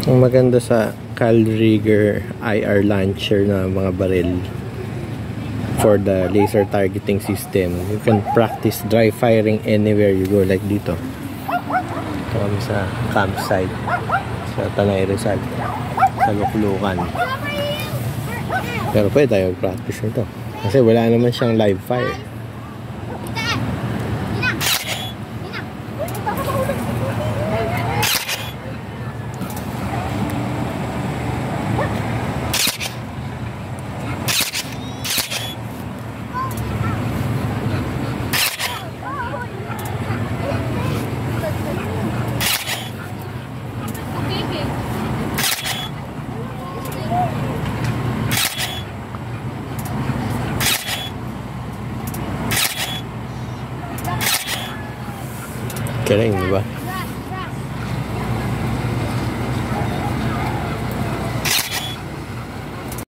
Ang maganda sa Calrigger IR launcher na mga baril for the laser targeting system, you can practice dry firing anywhere you go, like dito. Ito kami sa campsite sa Tanay Rizal, sa Luklukan. Pero pwede tayo practice nito kasi wala naman siyang live fire. Galing, diba?